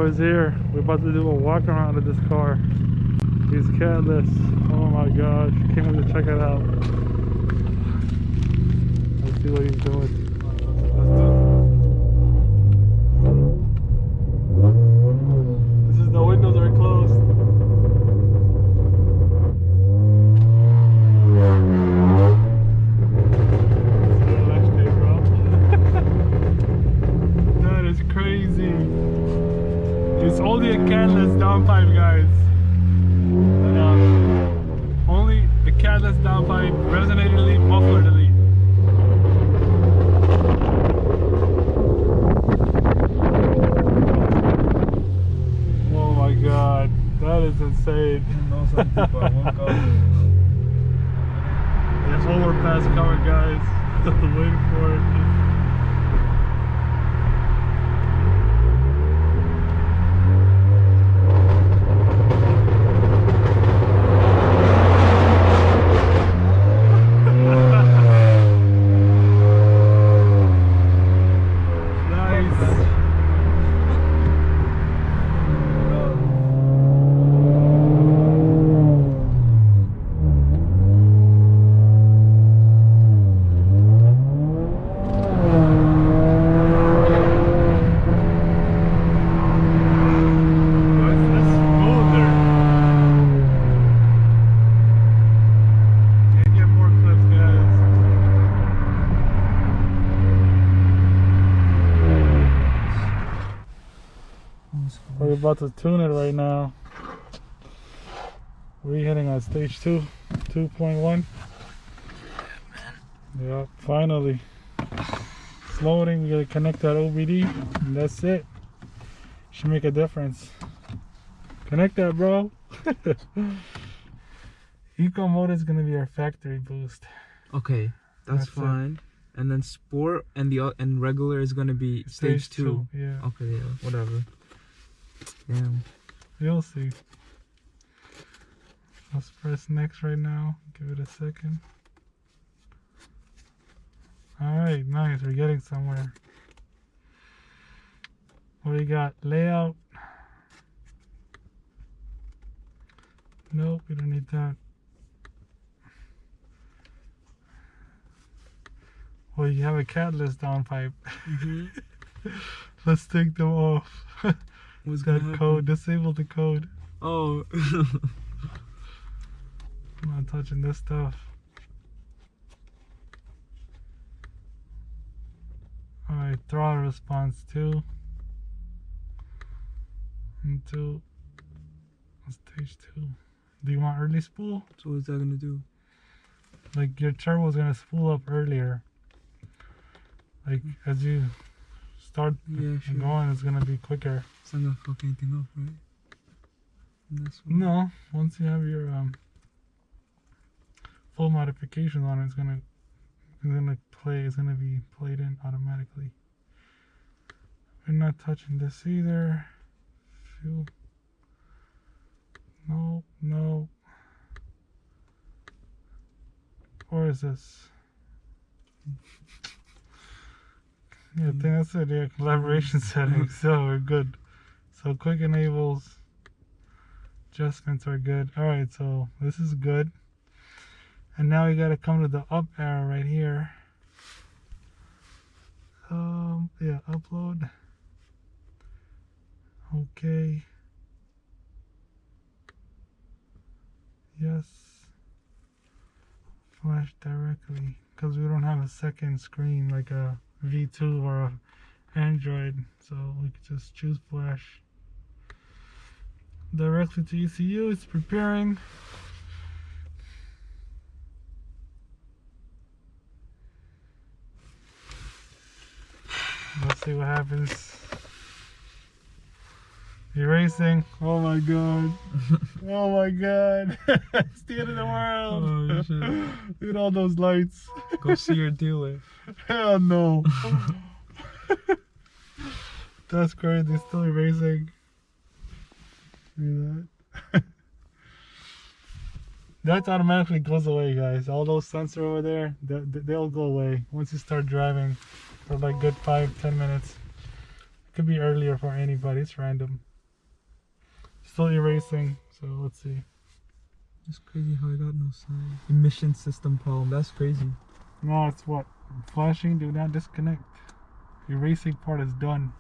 is here. We're about to do a walk around of this car. He's catless. Oh my gosh. Can't wait to check it out. Let's see what he's doing. This is the windows are closed. That is crazy. It's only a catless downpipe, guys. Only a catless downpipe, resonator delete, muffler delete. Oh my god, that is insane. There's overpass coming, guys. Waiting for it. We're about to tune it right now. We're hitting on stage 2, 2.1. Yeah, finally. It's loading. We gotta connect that OBD, and that's it. Should make a difference. Connect that, bro. Eco mode is gonna be our factory boost. Okay, that's fine. It. And then sport and regular is gonna be stage 2. Yeah. Okay, yeah, whatever. Damn. You'll see. Let's press next right now. Give it a second. Alright, nice. We're getting somewhere. What do we got? Layout. Nope, we don't need that. Well, you have a catless downpipe. Mm-hmm. Let's take them off. What's that code? Disable the code. Oh. I'm not touching this stuff. Alright, throttle response 2. And 2. Stage 2. Do you want early spool? So what's that gonna do? Like your turbo's gonna spool up earlier. Like as you start going, it's gonna be quicker. It's not gonna fuck anything up, right? No, once you have your full modifications on it, it's gonna be played in automatically. We're not touching this either. Fuel. No. Or is this? Yeah, I think that's it. Yeah, collaboration settings. So we're good. So quick enables, adjustments are good. Alright, so this is good. And now we gotta come to the up arrow right here. Yeah, upload. Okay. Yes. Flash directly. Because we don't have a second screen like a V2 or a Android. So we could just choose flash. Directly to ECU, it's preparing. Let's see what happens. Erasing. Oh my god. Oh my god. It's the end of the world. Oh, shit. Look at all those lights. Go see your dealer. Hell no. That's crazy. It's still erasing. See that? That automatically goes away, guys. All those sensors over there, they'll go away once you start driving for like good 5-10 minutes. It could be earlier for anybody. It's random. still erasing. So let's see. It's crazy how I got no sign. Emission system problem. That's crazy. No, it's what? Flashing, do not disconnect. Erasing part is done.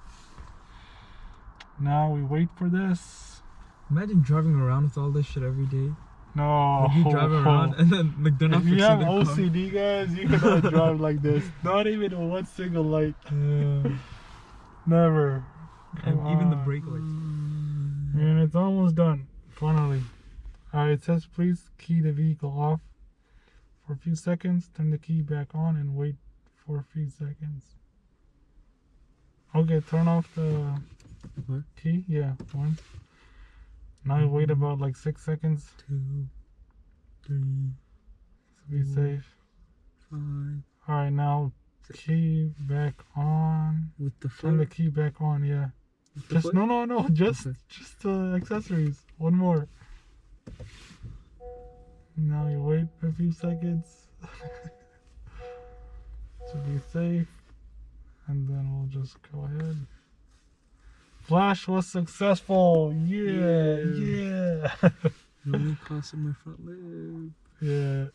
Now we wait for this. Imagine driving around with all this shit every day. No. Like you drive around and then like they're not if you fixing have their car. OCD, guys, you cannot drive like this. Not even one single light. Yeah. Never. And Come even the on. brake lights. And it's almost done. Finally. Alright, it says please key the vehicle off for a few seconds. Turn the key back on and wait for a few seconds. Okay, turn off the What? key. Yeah, one. Now you wait about like 6 seconds 2, 3, to be safe. 5. Alright, now key back on. With the Turn the foot. key back on, yeah. With the Just foot? no, just accessories. One more. Now you wait for a few seconds to be safe, and then we'll just go ahead. Flash was successful. Yeah. No need cost in my front lip. Yeah.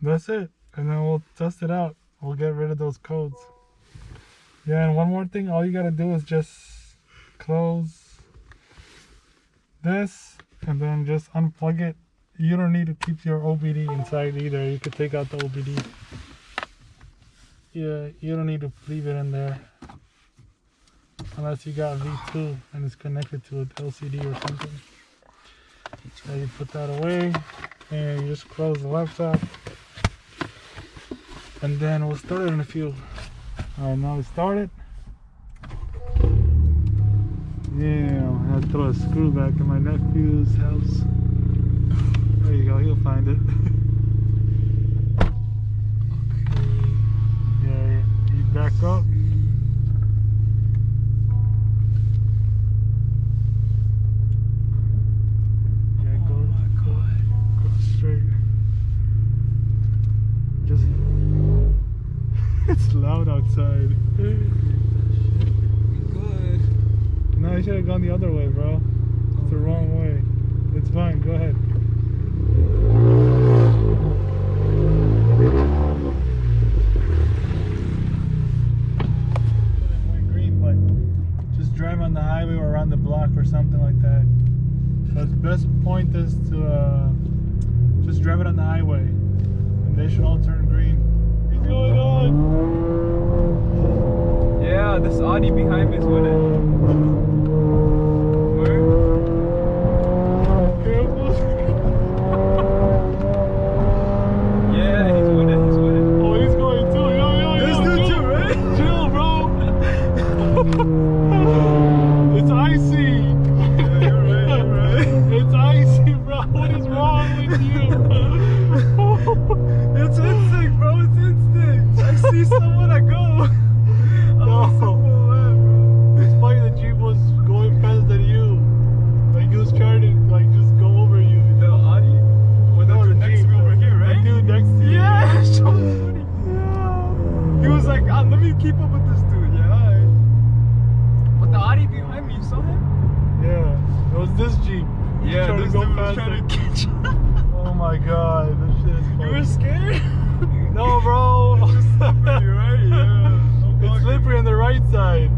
That's it, and then we'll test it out. We'll get rid of those codes. Yeah, and one more thing, all you gotta do is just close this and then just unplug it. You don't need to keep your OBD inside either. You could take out the OBD. Yeah, you don't need to leave it in there unless you got V2 and it's connected to an LCD or something. So you put that away and you just close the laptop, and then we'll start it in a few. Alright, now we start it. Yeah, I had to throw a screw back in my nephew's house. There you go, he'll find it. Yeah, you back up. Yeah, go straight. Just it's loud outside. Good. No, you should have gone the other way, bro. It's the wrong way. It's fine, go ahead. It went green, but just drive on the highway or around the block or something like that. So the best point is to just drive it on the highway, and they should all turn green. What's going on? Yeah, this Audi behind me is winning. Where? Careful. Yeah, he's winning, he's winning. Oh, he's going too. Yo, This dude chill. too, right? Chill, bro. It's icy. Yeah, you're right. It's icy, bro. What is wrong with you? It's instinct, bro, it's instinct. I see someone, I go. No. Bro. It's funny the Jeep was going faster than you. Like he was trying to like just go over you. The Audi? Or the dude next to me over here, right? The dude next to you. Yeah, so funny. Yeah. He was like, ah, let me keep up with this dude, yeah, alright. But the Audi behind me, you saw him? Yeah. It was this Jeep. He was Yeah, trying this to go dude was faster. trying to catch up. Oh my god, this shit is funny. You were scared? No, bro. It's just slippery, right? Yeah. It's slippery on the right side.